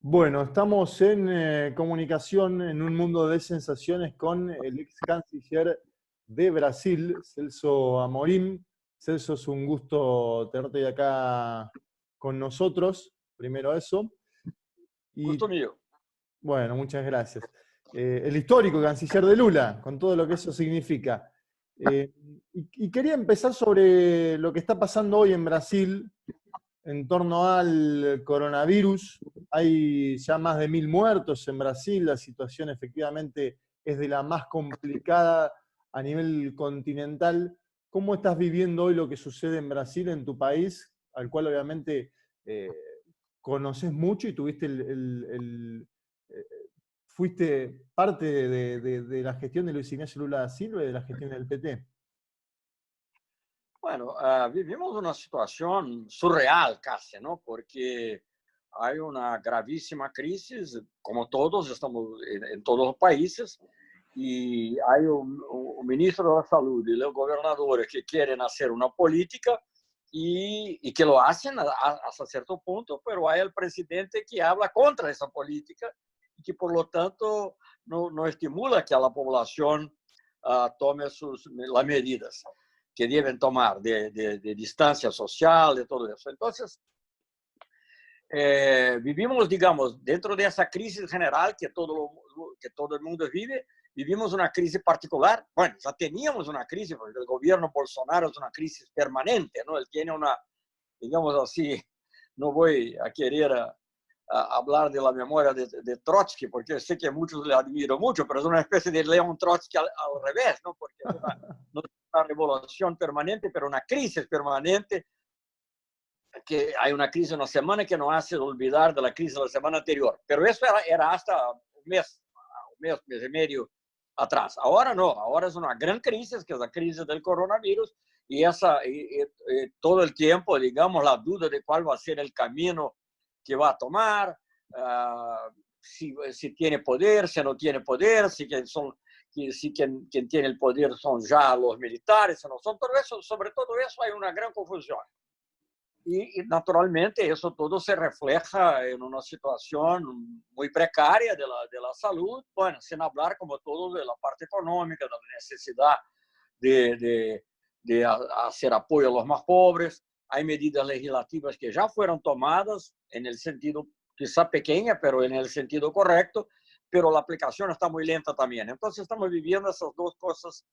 Bueno, estamos en comunicación en un mundo de sensaciones con el ex canciller de Brasil, Celso Amorim. Celso, es un gusto tenerte acá con nosotros, primero eso. Gusto Y mío. bueno, muchas gracias. El histórico canciller de Lula, con todo lo que eso significa. Eh, y quería empezar sobre lo que está pasando hoy en Brasil en torno al coronavirus. Hay ya más de 1000 muertos en Brasil. La situación efectivamente es de la más complicada a nivel continental. ¿Cómo estás viviendo hoy lo que sucede en Brasil, en tu país, al cual obviamente eh, conoces mucho y tuviste eh, fuiste parte de la gestión de Luis Ignacio Lula da Silva y de la gestión del PT? Bueno, vivimos una situación surreal casi, ¿no? Porque hay una gravísima crisis, como todos, estamos en todos los países, y hay un ministro de la Salud y los gobernadores que quieren hacer una política y que lo hacen hasta cierto punto, pero hay el presidente que habla contra esa política y que por lo tanto no estimula que a la población tome las medidas que deben tomar de distancia social, de todo eso. Entonces, vivimos, digamos, dentro de esa crisis general que todo el mundo vive, vivimos una crisis particular. Bueno, ya teníamos una crisis, porque el gobierno Bolsonaro es una crisis permanente, ¿no? Él tiene una, digamos así, no voy a querer hablar de la memoria de Trotsky, porque sé que muchos le admiro mucho, pero es una especie de León Trotsky al revés, ¿no? Porque es no es una revolución permanente, pero una crisis permanente, que hay una crisis una semana que nos hace olvidar de la crisis de la semana anterior. Pero eso era hasta mes y medio atrás. Ahora no, ahora es una gran crisis, que es la crisis del coronavirus, y todo el tiempo, digamos, la duda de cuál va a ser el camino que va a tomar, si tiene poder, si no tiene poder, si quien tiene el poder son ya los militares, si no son, todo eso, sobre todo eso hay una gran confusión. Y naturalmente eso todo se refleja en una situación muy precaria de la salud, bueno, sin hablar como todo de la parte económica, de la necesidad de, de, de hacer apoyo a los más pobres. Hay medidas legislativas que ya fueron tomadas en el sentido quizá pequeña, pero en el sentido correcto, pero la aplicación está muy lenta también. Entonces estamos viviendo esas dos cosas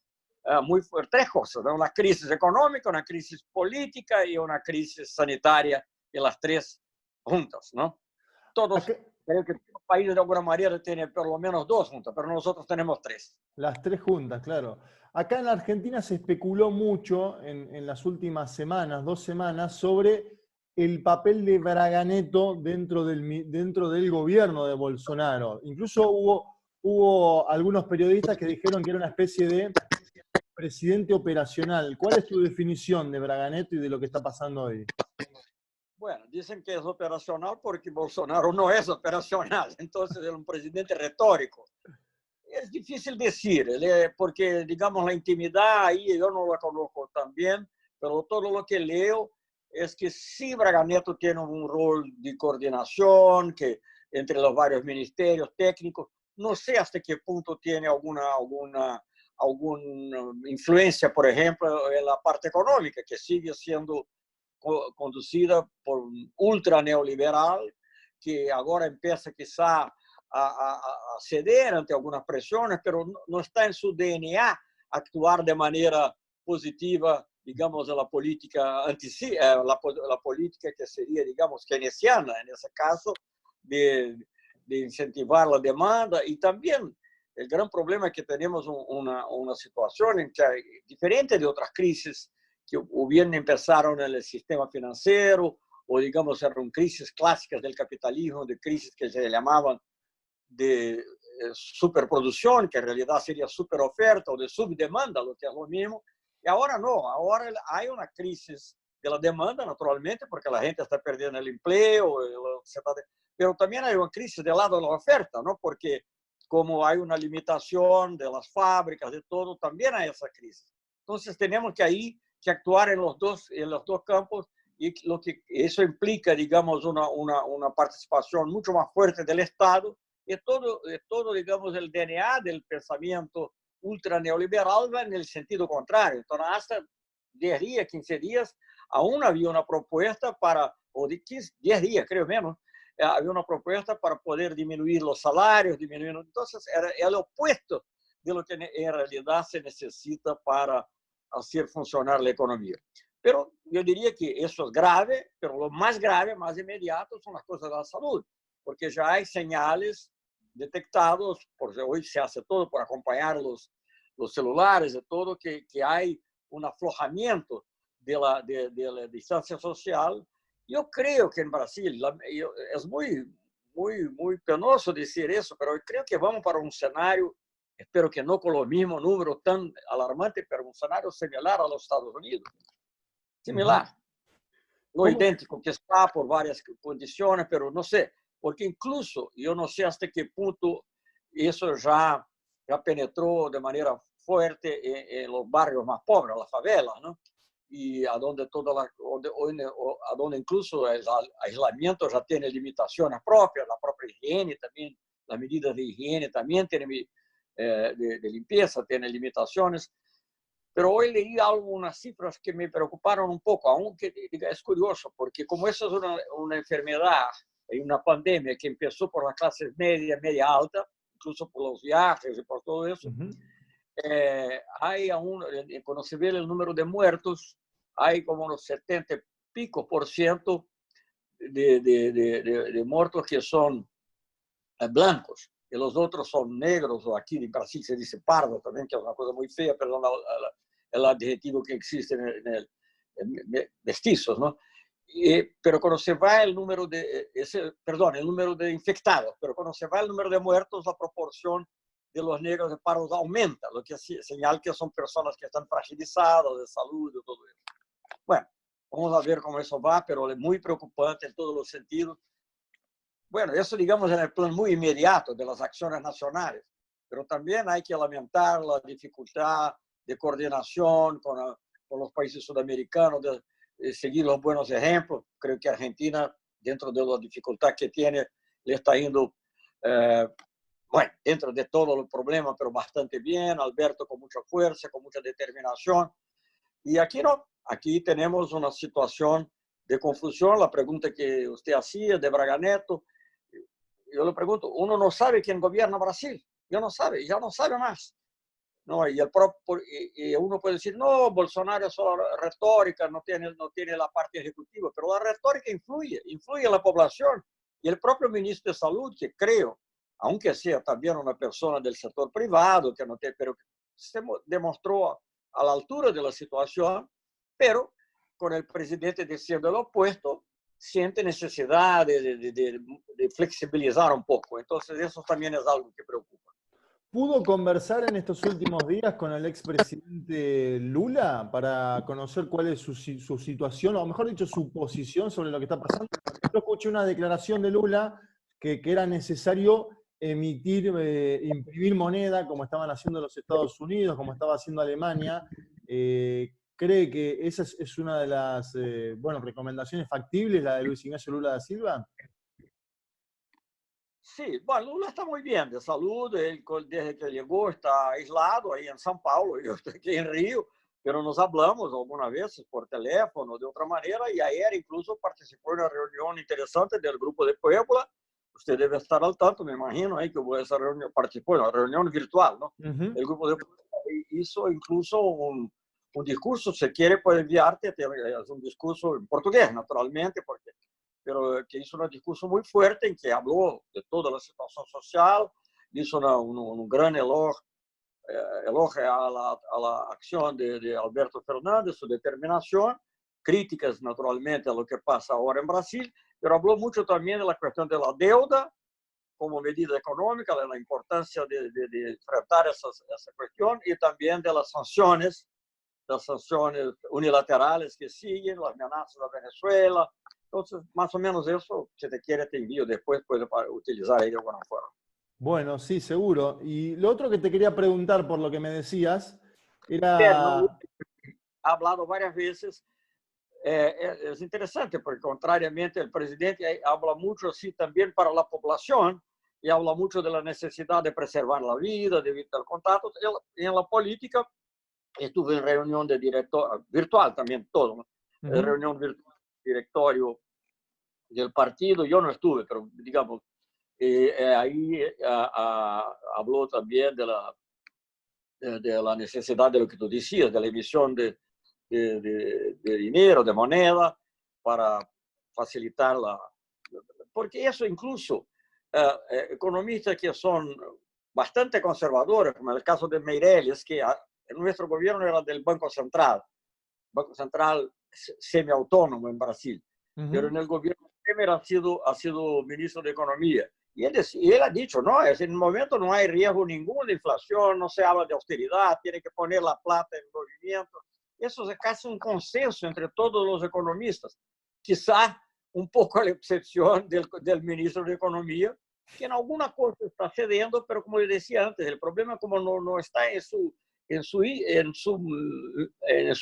muy fuertes, tres cosas, ¿no? Una crisis económica, una crisis política y una crisis sanitaria, y las tres juntas, ¿no? Todos, Acá, creo que todos los países de alguna manera tienen por lo menos dos juntas, pero nosotros tenemos tres. las tres juntas, claro. Acá en la Argentina se especuló mucho en las últimas semanas, 2 semanas, sobre el papel de Braganeto dentro del gobierno de Bolsonaro. Incluso hubo algunos periodistas que dijeron que era una especie de presidente operacional. ¿Cuál es tu definición de Braganeto y de lo que está pasando hoy? Bueno, dicen que es operacional porque Bolsonaro no es operacional, entonces es un presidente retórico. Es difícil decir, porque, digamos, la intimidad ahí yo no la conozco tan bien, pero todo lo que leo es que sí, Braga Neto tiene un rol de coordinación que entre los varios ministerios técnicos. No sé hasta qué punto tiene alguna influencia, por ejemplo, en la parte económica, que sigue siendo conducida por un ultra neoliberal que ahora empieza quizá a ceder ante algunas presiones, pero no está en su DNA actuar de manera positiva, digamos, a la política la política que sería, digamos, keynesiana, en ese caso, de incentivar la demanda. Y también el gran problema es que tenemos una situación en que, diferente de otras crisis que o bien empezaron en el sistema financiero, o digamos eran crisis clásicas del capitalismo, de crisis que se llamaban de superproducción, que en realidad sería superoferta, o de subdemanda, lo que es lo mismo. Y ahora no, ahora hay una crisis de la demanda, naturalmente, porque la gente está perdiendo el empleo, pero también hay una crisis del lado de la oferta, ¿no? Porque como hay una limitación de las fábricas, de todo, también hay esa crisis. Entonces tenemos que ahí que actuar en los dos campos y lo que eso implica, digamos, una participación mucho más fuerte del Estado, y todo, digamos, el DNA del pensamiento ultra neoliberal va en el sentido contrario. Entonces, hasta 10 días, 15 días, aún había una propuesta para, o de 15, 10 días, creo menos, había una propuesta para poder disminuir los salarios, disminuir. Entonces, era el opuesto de lo que en realidad se necesita para hacer funcionar la economía. Pero yo diría que eso es grave, pero lo más grave, más inmediato, son las cosas de la salud, porque ya hay señales detectados, porque hoy se hace todo por acompañar los celulares, de todo, que hay un aflojamiento de la distancia social. Yo creo que en Brasil, es muy penoso decir eso, pero yo creo que vamos para un escenario, espero que no con los mismos números tan alarmantes, pero un escenario similar a los Estados Unidos. Similar. No ¿Cómo? idéntico, que está por varias condiciones, pero no sé, porque incluso yo no sé hasta qué punto eso ya penetró de manera fuerte en los barrios más pobres, las favelas, ¿no? Y a donde a donde incluso el aislamiento ya tiene limitaciones propias, la propia higiene también, las medidas de higiene también tienen, de limpieza tienen limitaciones. Pero hoy leí algunas cifras que me preocuparon un poco, aunque es curioso, porque como eso es una enfermedad y una pandemia que empezó por las clases media, media alta, incluso por los viajes y por todo eso, hay aún, cuando se ve el número de muertos, hay como unos 70 y pico por ciento de muertos que son blancos, y los otros son negros, o aquí en Brasil se dice pardo también, que es una cosa muy fea, perdón, el adjetivo que existe en mestizos, ¿no? Pero cuando se va el número el número de infectados, pero cuando se va el número de muertos, la proporción de los negros de pardos aumenta, lo que señala que son personas que están fragilizadas de salud y todo eso. Bueno, vamos a ver cómo eso va, pero es muy preocupante en todos los sentidos. Bueno, eso digamos en el plan muy inmediato de las acciones nacionales, pero también hay que lamentar la dificultad de coordinación con los países sudamericanos, de seguir los buenos ejemplos. Creo que Argentina, dentro de la dificultad que tiene, le está yendo, bueno, dentro de todos los problemas, pero bastante bien. Alberto con mucha fuerza, con mucha determinación. Y aquí no, aquí tenemos una situación de confusión. La pregunta que usted hacía de Braga Neto, yo le pregunto, uno no sabe quién gobierna Brasil, ya no sabe más. No, y uno puede decir, no, Bolsonaro es solo retórica, no tiene la parte ejecutiva, pero la retórica influye en la población. Y el propio ministro de Salud, que creo, aunque sea también una persona del sector privado, que no tiene, pero se demostró a la altura de la situación, pero con el presidente diciendo lo opuesto, siente necesidad de flexibilizar un poco. Entonces, eso también es algo que preocupa. ¿Pudo conversar en estos últimos días con el expresidente Lula para conocer cuál es su situación, o mejor dicho, su posición sobre lo que está pasando? Yo escuché una declaración de Lula que era necesario imprimir moneda, como estaban haciendo los Estados Unidos, como estaba haciendo Alemania. ¿Cree que esa es una de las recomendaciones factibles, la de Luis Ignacio Lula da Silva? Sí, bueno, Lula está muy bien de salud, él desde que llegó está aislado ahí en São Paulo, yo estoy aquí en Río, pero nos hablamos algunas veces por teléfono, de otra manera, y ayer incluso participó en una reunión interesante del Grupo de Puebla. Usted debe estar al tanto, me imagino, ahí que esa reunión, participó en una reunión virtual, ¿no? Uh-huh. El Grupo de Puebla hizo incluso un discurso, si quiere puede enviarte, es un discurso en portugués, naturalmente, porque pero que hizo un discurso muy fuerte en que habló de toda la situación social, hizo un gran elogio a la acción de Alberto Fernández, su determinación, críticas naturalmente a lo que pasa ahora en Brasil, pero habló mucho también de la cuestión de la deuda como medida económica, de la importancia de enfrentar esa cuestión, y también de las sanciones unilaterales que siguen, las amenazas a Venezuela. Entonces, más o menos eso, si te quiere, te envío después, puedes utilizar ahí de alguna forma. Bueno, sí, seguro. Y lo otro que te quería preguntar, por lo que me decías, Pero era... ha hablado varias veces es interesante porque, contrariamente, el presidente habla mucho así también para la población y habla mucho de la necesidad de preservar la vida, de evitar contactos. En la política, estuve en reunión de director, virtual también, todo, ¿no? Reunión virtual, directorio del partido, yo no estuve, pero digamos, ahí habló también de la necesidad de lo que tú decías, de la emisión de dinero, de moneda, para facilitar la... Porque eso incluso, economistas que son bastante conservadores, como en el caso de Meirelles, que en nuestro gobierno era del Banco Central semiautónomo en Brasil, pero en el gobierno Temer ha sido ministro de Economía. Y él ha dicho, no, en el momento no hay riesgo ninguno de inflación, no se habla de austeridad, tiene que poner la plata en movimiento. Eso es casi un consenso entre todos los economistas. Quizá un poco a la excepción del ministro de Economía, que en alguna cosa está cediendo, pero como yo decía antes, el problema como no está en su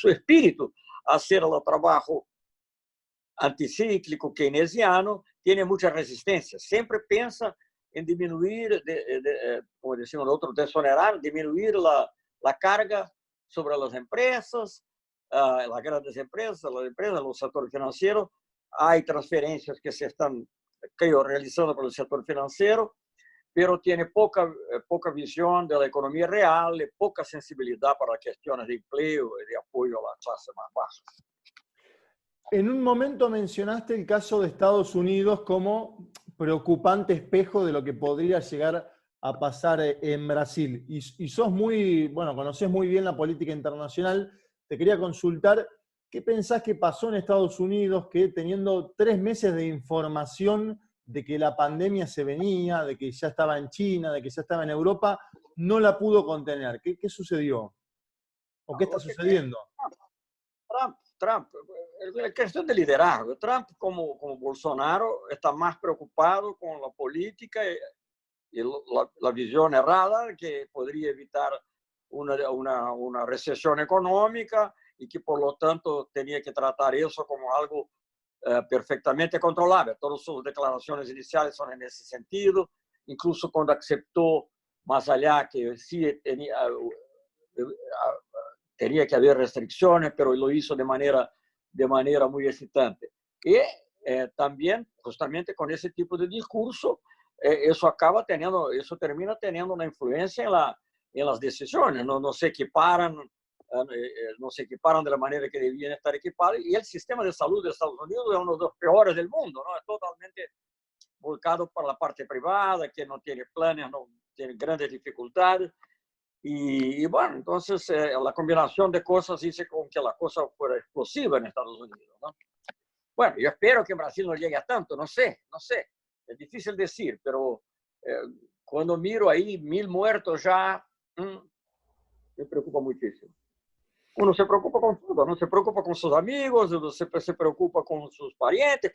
espíritu hacer el trabajo anticíclico keynesiano, tiene mucha resistencia. Siempre piensa en disminuir, como decimos nosotros, desonerar, disminuir la carga sobre las empresas, las grandes empresas, los sectores financieros. Hay transferencias que se están, creo, realizando por el sector financiero, pero tiene poca visión de la economía real y poca sensibilidad para cuestiones de empleo y de apoyo a las clases más bajas. En un momento mencionaste el caso de Estados Unidos como preocupante espejo de lo que podría llegar a pasar en Brasil. Y sos conocés muy bien la política internacional. Te quería consultar, ¿qué pensás que pasó en Estados Unidos que teniendo 3 meses de información de que la pandemia se venía, de que ya estaba en China, de que ya estaba en Europa, no la pudo contener? ¿Qué sucedió? ¿O qué está sucediendo? Trump, es cuestión de liderazgo. Trump, como Bolsonaro, está más preocupado con la política y la visión errada que podría evitar una recesión económica y que por lo tanto tenía que tratar eso como algo perfectamente controlable. Todas sus declaraciones iniciales son en ese sentido, incluso cuando aceptó más allá que sí tenía que haber restricciones, pero lo hizo de manera muy excitante. Y también, justamente con ese tipo de discurso, eso termina teniendo una influencia en las decisiones. No se equiparan de la manera que debían estar equipados. Y el sistema de salud de Estados Unidos es uno de los peores del mundo, ¿no? Es totalmente volcado para la parte privada, que no tiene planes, no tiene grandes dificultades. Y bueno, entonces la combinación de cosas hizo con que la cosa fuera explosiva en Estados Unidos, ¿no? Bueno, yo espero que en Brasil no llegue a tanto, no sé. Es difícil decir, pero cuando miro ahí 1.000 muertos ya, me preocupa muchísimo. Uno se preocupa con todo, ¿no? Se preocupa con sus amigos, se preocupa con sus parientes,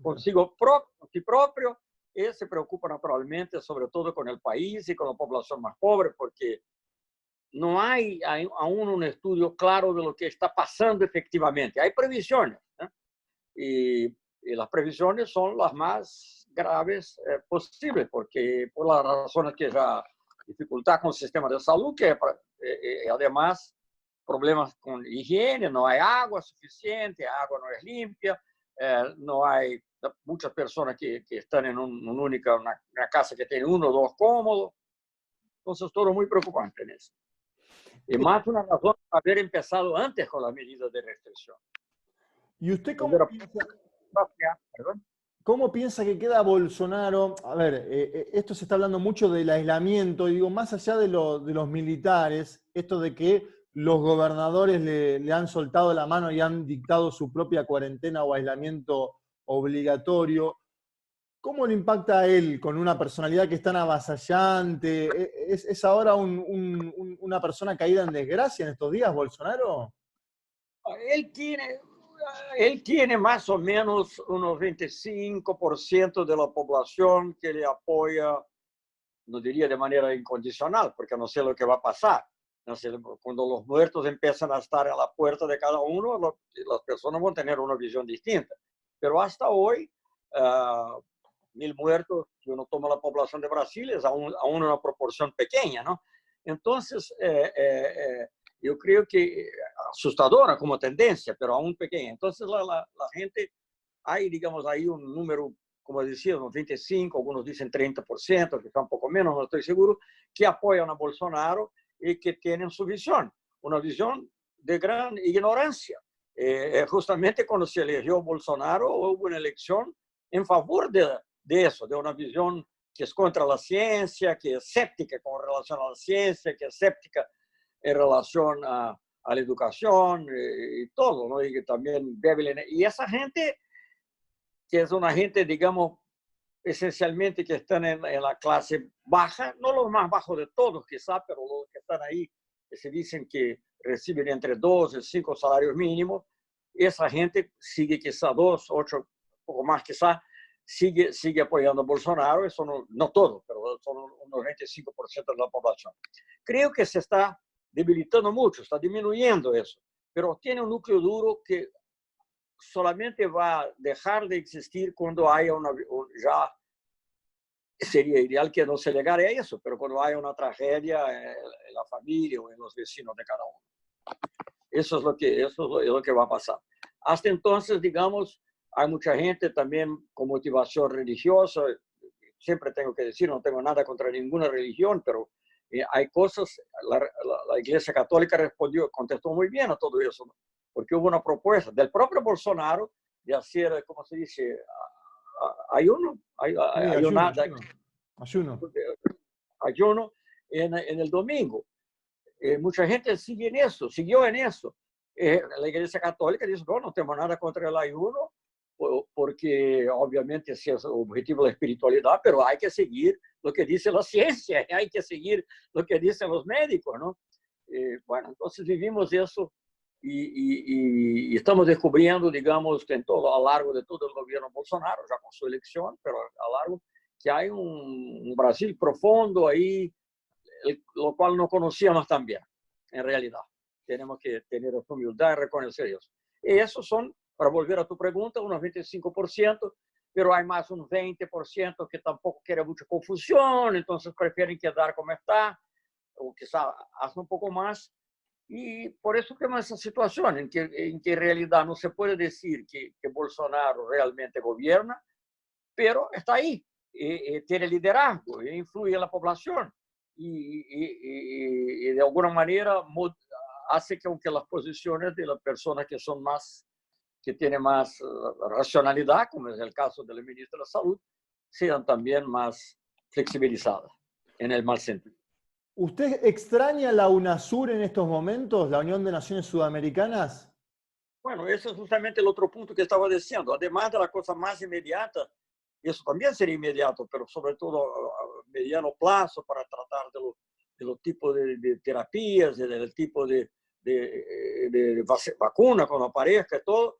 consigo propio, y se preocupa naturalmente, sobre todo con el país y con la población más pobre, porque no hay aún un estudio claro de lo que está pasando efectivamente. Hay previsiones, ¿eh? Y las previsiones son las más graves posibles, porque por las razones que ya dificultad con el sistema de salud, que además problemas con higiene, no hay agua suficiente, agua no es limpia, no hay muchas personas que están en una casa que tiene 1 o 2 cómodos. Entonces, todo muy preocupante en eso. Y más una razón para haber empezado antes con las medidas de restricción. ¿Y usted cómo piensa que queda Bolsonaro? A ver, esto se está hablando mucho del aislamiento, y digo, más allá de los militares, esto de que los gobernadores le han soltado la mano y han dictado su propia cuarentena o aislamiento obligatorio. ¿Cómo le impacta a él con una personalidad que es tan avasallante? ¿Es ahora una persona caída en desgracia en estos días, Bolsonaro? Él tiene más o menos unos 25% de la población que le apoya, no diría de manera incondicional, porque no sé lo que va a pasar, Cuando los muertos empiezan a estar a la puerta de cada uno, las personas van a tener una visión distinta. Pero hasta hoy, 1.000 muertos, si uno toma la población de Brasil, es aún una proporción pequeña, ¿no? Entonces, yo creo que asustadora como tendencia, pero aún pequeña. Entonces, la gente, hay, digamos, ahí un número, como decía, unos 25, algunos dicen 30%, quizá un poco menos, no estoy seguro, que apoyan a Bolsonaro y que tienen su visión, una visión de gran ignorancia. Justamente cuando se eligió Bolsonaro, hubo una elección en favor de eso, de una visión que es contra la ciencia, que es escéptica con relación a la ciencia, que es escéptica en relación a la educación y todo, ¿no? Y que también bebe. Y esa gente, que es una gente, digamos, esencialmente que están en la clase baja, no los más bajos de todos, quizá, pero los que están ahí, que se dicen que reciben entre 2 y 5 salarios mínimos, esa gente sigue quizá 2, 8, un poco más quizá, sigue apoyando a Bolsonaro. Eso no todo, pero son unos 25% de la población. Creo que se está debilitando mucho, está disminuyendo eso, pero tiene un núcleo duro que solamente va a dejar de existir cuando haya ya sería ideal que no se llegara a eso, pero cuando haya una tragedia en la familia o en los vecinos de cada uno. Eso es lo que va a pasar. Hasta entonces, digamos, hay mucha gente también con motivación religiosa. Siempre tengo que decir, no tengo nada contra ninguna religión, pero hay cosas, la Iglesia Católica contestó muy bien a todo eso, ¿no? Porque hubo una propuesta del propio Bolsonaro de hacer, ¿cómo se dice? Ayuno en el domingo. Mucha gente siguió en eso. La Iglesia Católica dice, no tenemos nada contra el ayuno, porque obviamente ese es el objetivo de la espiritualidad, pero hay que seguir lo que dice la ciencia, hay que seguir lo que dicen los médicos, ¿no? Bueno, entonces vivimos eso y estamos descubriendo, digamos, que a lo largo de todo el gobierno Bolsonaro, ya con su elección, pero a lo largo, que hay un Brasil profundo ahí, lo cual no conocíamos tan bien, en realidad. Tenemos que tener humildad y reconocer eso. Y esos son, para volver a tu pregunta, unos 25%, pero hay más un 20% que tampoco quiere mucha confusión, entonces prefieren quedar como está, o quizá hacen un poco más. Y por eso tenemos esa situación en que en realidad no se puede decir que Bolsonaro realmente gobierna, pero está ahí, tiene liderazgo, influye en la población y de alguna manera hace que las posiciones de las personas que tienen más racionalidad, como es el caso del ministro de la Salud, sean también más flexibilizadas en el mal sentido. ¿Usted extraña la UNASUR en estos momentos, la Unión de Naciones Sudamericanas? Bueno, ese es justamente el otro punto que estaba diciendo. Además de la cosa más inmediata, eso también sería inmediato, pero sobre todo a mediano plazo para tratar de los tipos de terapias, del tipo de vacuna cuando aparezca y todo.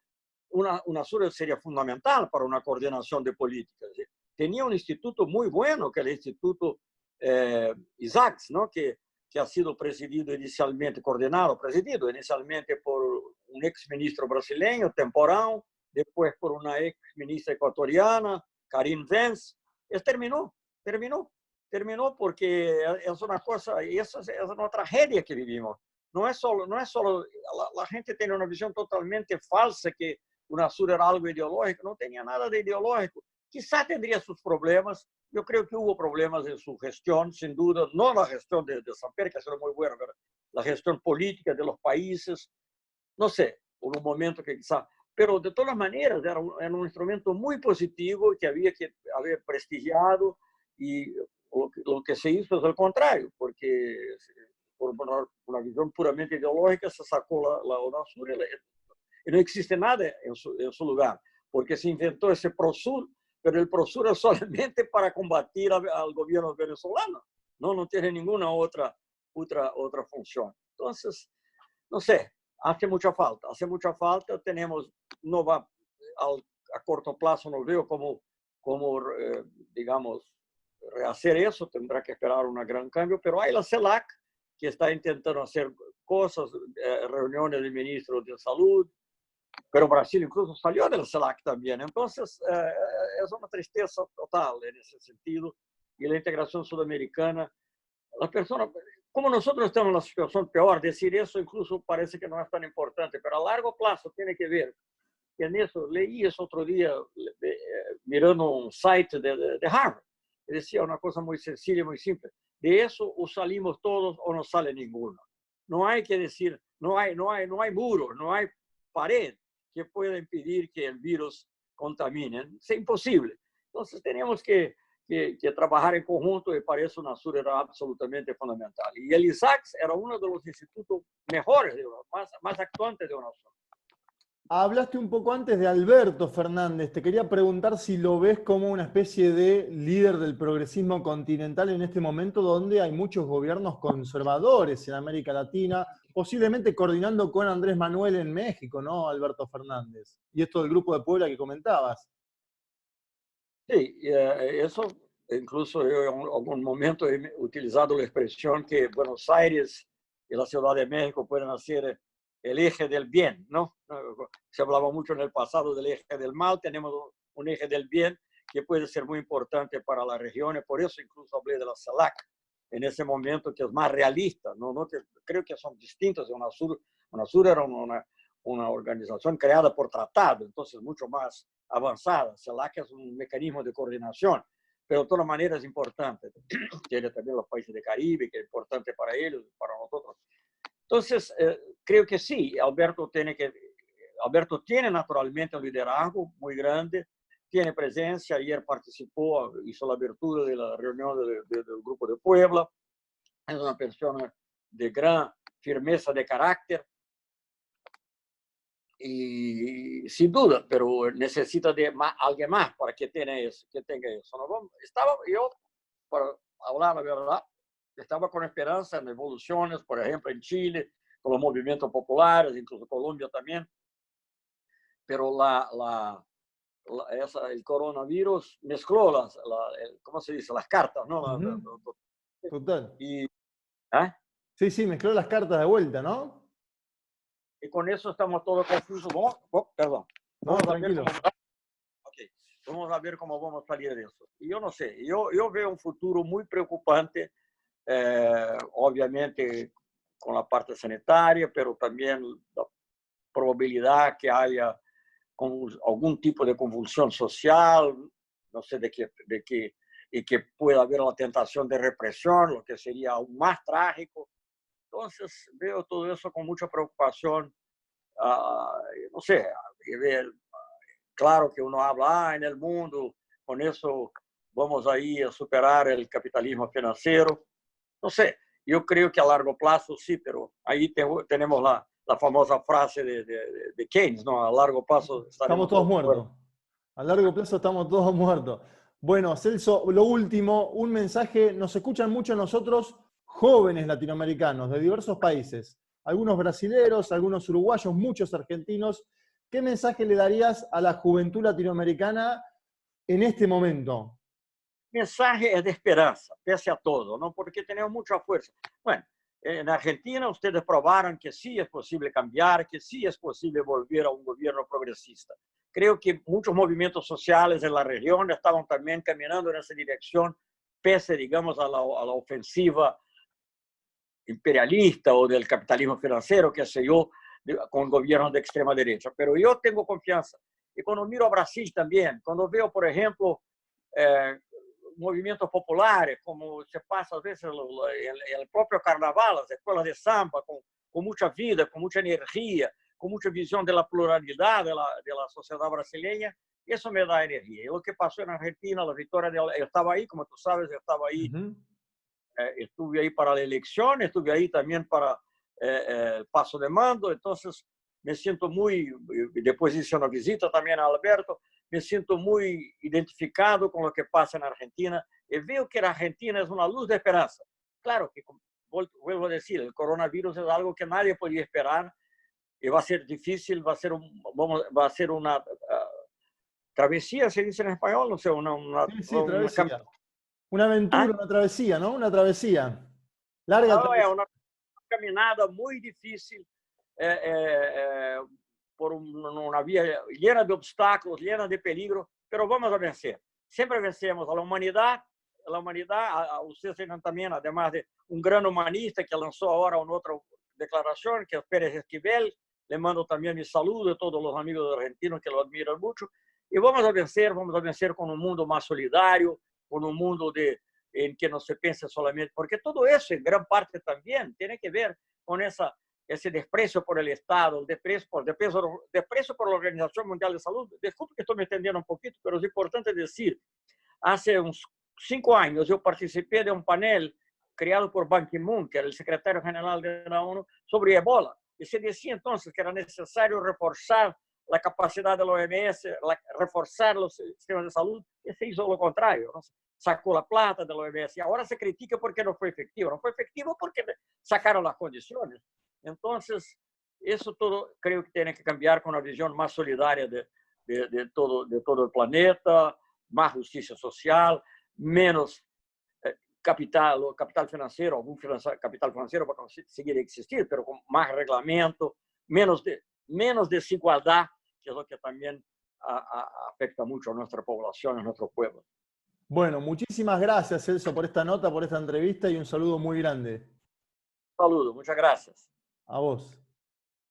UNASUR sería fundamental para una coordinación de políticas. Tenía un instituto muy bueno, que es el Instituto ISACS, ¿no? que ha sido presidido inicialmente por un ex ministro brasileño, Temporão, después por una ex ministra ecuatoriana, Karine Vance. Terminó porque es una cosa, y eso es una tragedia que vivimos. No es solo la gente tiene una visión totalmente falsa que UNASUR era algo ideológico, no tenía nada de ideológico. Quizá tendría sus problemas. Yo creo que hubo problemas en su gestión, sin duda, no la gestión de Samper, que ha sido muy buena, pero la gestión política de los países, no sé, hubo un momento que quizá, pero de todas maneras era un instrumento muy positivo que había que haber prestigiado, y lo que se hizo es el contrario, porque por una visión puramente ideológica se sacó la UNASUR y no existe nada en su lugar, porque se inventó ese PROSUR, pero el PROSUR es solamente para combatir al gobierno venezolano, no tiene ninguna otra función. Entonces, no sé, hace mucha falta, tenemos, no va a corto plazo, no veo cómo digamos, rehacer eso, tendrá que esperar un gran cambio, pero hay la CELAC, que está intentando hacer cosas, reuniones de ministros de salud, pero Brasil incluso salió del CELAC también. Entonces, es una tristeza total en ese sentido. Y la integración sudamericana, las personas, como nosotros estamos en la situación peor, decir eso incluso parece que no es tan importante, pero a largo plazo tiene que ver. Y en eso, leí eso otro día, mirando un site de Harvard, que decía una cosa muy sencilla y muy simple. De eso o salimos todos o no sale ninguno. No hay que decir, no hay muro, no hay pared que pueda impedir que el virus contamine. Es imposible. Entonces tenemos que trabajar en conjunto y para eso UNASUR era absolutamente fundamental. Y el ISACS era uno de los institutos mejores, más actuantes de UNASUR. Hablaste un poco antes de Alberto Fernández. Te quería preguntar si lo ves como una especie de líder del progresismo continental en este momento donde hay muchos gobiernos conservadores en América Latina, posiblemente coordinando con Andrés Manuel en México, ¿no, Alberto Fernández? Y esto del Grupo de Puebla que comentabas. Sí, eso incluso yo en algún momento he utilizado la expresión que Buenos Aires y la Ciudad de México pueden ser el eje del bien, ¿no? Se hablaba mucho en el pasado del eje del mal, tenemos un eje del bien que puede ser muy importante para las regiones, por eso incluso hablé de la CELAC en ese momento, que es más realista, ¿no? Que creo que son distintos de UNASUR. UNASUR era una organización creada por tratado, entonces mucho más avanzada. CELAC es un mecanismo de coordinación, pero de todas maneras es importante. Tiene también los países del Caribe, que es importante para ellos, para nosotros. Entonces, creo que sí, Alberto tiene naturalmente un liderazgo muy grande, tiene presencia, ayer participó, hizo la abertura de la reunión del Grupo de Puebla, es una persona de gran firmeza de carácter y sin duda, pero necesita de alguien más para que tenga eso. Yo, para hablar la verdad, estaba con esperanza en evoluciones, por ejemplo, en Chile, con los movimientos populares, incluso Colombia también, pero el coronavirus mezcló ¿cómo se dice? Las cartas, ¿no? Total. Y, Sí, sí, mezcló las cartas de vuelta, ¿no? y con eso estamos todos confusos. Perdón. No, tranquilo. Vamos a ver cómo vamos a salir de eso. Y yo no sé, yo veo un futuro muy preocupante, obviamente con la parte sanitaria, pero también la probabilidad que haya algún tipo de convulsión social, no sé de qué, y que pueda haber la tentación de represión, lo que sería aún más trágico. Entonces veo todo eso con mucha preocupación. No sé, claro que uno habla en el mundo, con eso vamos ahí a superar el capitalismo financiero. No sé, yo creo que a largo plazo sí, pero ahí tenemos la famosa frase de Keynes, ¿no? A largo plazo Estamos estaremos todos todos muertos. muertos. A largo plazo estamos todos muertos. Bueno, Celso, lo último, un mensaje. Nos escuchan mucho nosotros, jóvenes latinoamericanos de diversos países. Algunos brasileros, algunos uruguayos, muchos argentinos. ¿Qué mensaje le darías a la juventud latinoamericana en este momento? Mensaje es de esperanza, pese a todo, ¿no? Porque tenemos mucha fuerza. Bueno, en Argentina ustedes probaron que sí es posible cambiar, que sí es posible volver a un gobierno progresista. Creo que muchos movimientos sociales en la región estaban también caminando en esa dirección, pese, digamos, a la ofensiva imperialista o del capitalismo financiero, que sé yo, con gobiernos de extrema derecha. Pero yo tengo confianza. Y cuando miro a Brasil también, cuando veo, por ejemplo, movimientos populares, como se pasa a veces en el propio carnaval, las escuelas de samba, con mucha vida, con mucha energía, con mucha visión de la pluralidad de la sociedad brasileña, eso me da energía. Y lo que pasó en Argentina, la victoria yo estaba ahí, como tú sabes, yo estaba ahí, estuve ahí para la elección, estuve ahí también para el paso de mando, entonces me siento muy, después hice una visita también a Alberto, me siento muy identificado con lo que pasa en Argentina y veo que la Argentina es una luz de esperanza. Claro que, vuelvo a decir, el coronavirus es algo que nadie podía esperar y va a ser difícil, va a ser una travesía, se dice en español, no sé, Sí, travesía. Una aventura, una travesía, ¿no? Una travesía. Larga travesía. caminada muy difícil, por una vía llena de obstáculos, llena de peligro, pero vamos a vencer. Siempre vencemos. A la humanidad, ustedes tienen también, además de un gran humanista que lanzó ahora una otra declaración, que es Pérez Esquivel. Le mando también mi saludo a todos los amigos argentinos que lo admiran mucho. Y vamos a vencer con un mundo más solidario, con un mundo en que no se piense solamente, porque todo eso en gran parte también tiene que ver con ese desprecio por el Estado, el desprecio por la Organización Mundial de Salud. Disculpe que estoy me extendiendo un poquito, pero es importante decir, hace uns 5 años yo participé de un panel creado por Ban Ki-moon, que era el secretario general de la ONU, sobre Ebola. Y se decía entonces que era necesario reforzar la capacidad de la OMS, reforzar los sistemas de salud, y se hizo lo contrario, ¿no? Sacó la plata de la OMS y ahora se critica porque no fue efectivo. No fue efectivo porque sacaron las condiciones. Entonces, eso todo creo que tiene que cambiar con una visión más solidaria de todo el planeta, más justicia social, menos capital financiero, algún capital financiero para conseguir existir, pero con más reglamento, menos desigualdad, que es lo que también afecta mucho a nuestra población, a nuestro pueblo. Bueno, muchísimas gracias, Celso, por esta nota, por esta entrevista y un saludo muy grande. Saludos, muchas gracias. A vos.